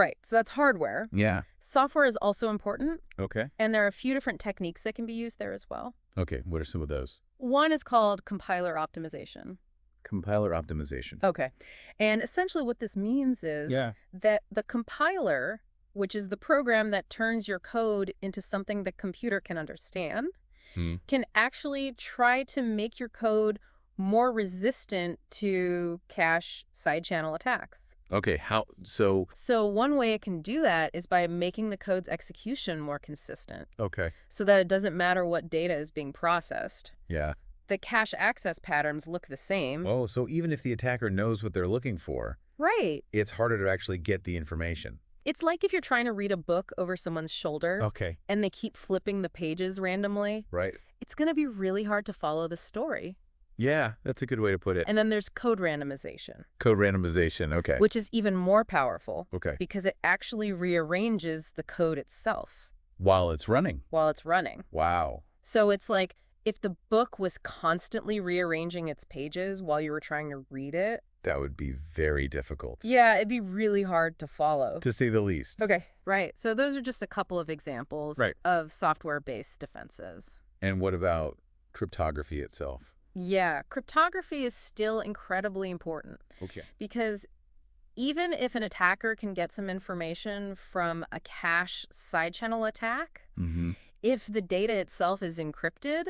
Right. So that's hardware. Yeah. Software is also important, Okay. and there are a few different techniques that can be used there as well. Okay. What are some of those? One is called compiler optimization. Compiler optimization. Okay. And essentially what this means is that the compiler, which is the program that turns your code into something the computer can understand, can actually try to make your code more resistant to cache side channel attacks. Okay. How? So one way it can do that is by making the code's execution more consistent. Okay. So that it doesn't matter what data is being processed. Yeah. The cache access patterns look the same. Oh, so even if the attacker knows what they're looking for, Right. it's harder to actually get the information. It's like if you're trying to read a book over someone's shoulder Okay. and they keep flipping the pages randomly. Right. It's going to be really hard to follow the story. Yeah, that's a good way to put it. And then there's code randomization. Code randomization. Okay. Which is even more powerful. Okay. Because it actually rearranges the code itself. While it's running. While it's running. Wow. So it's like if the book was constantly rearranging its pages while you were trying to read it. That would be very difficult. Yeah, it'd be really hard to follow. To say the least. Okay. Right. So those are just a couple of examples of software-based defenses. And what about cryptography itself? Yeah, cryptography is still incredibly important. Okay. Because even if an attacker can get some information from a cache side channel attack, if the data itself is encrypted,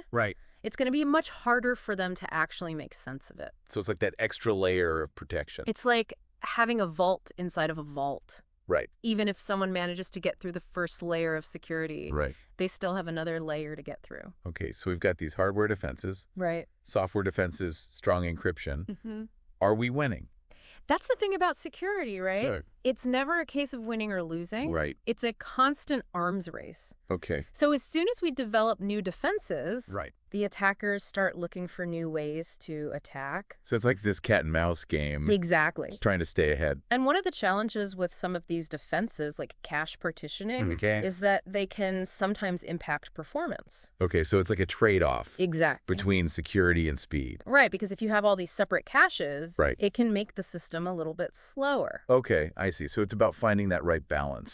it's going to be much harder for them to actually make sense of it. So it's like that extra layer of protection. It's like having a vault inside of a vault. Right. Even if someone manages to get through the first layer of security, they still have another layer to get through. Okay, so we've got these hardware defenses. Right. Software defenses, strong encryption. Are we winning? That's the thing about security, right? Sure. It's never a case of winning or losing. Right. It's a constant arms race. Okay. So as soon as we develop new defenses, the attackers start looking for new ways to attack. So it's like this cat and mouse game. Exactly. It's trying to stay ahead. And one of the challenges with some of these defenses, like cache partitioning, is that they can sometimes impact performance. Okay, so it's like a trade-off. Exactly. Between security and speed. Right, because if you have all these separate caches, it can make the system a little bit slower. Okay, I see. So it's about finding that right balance.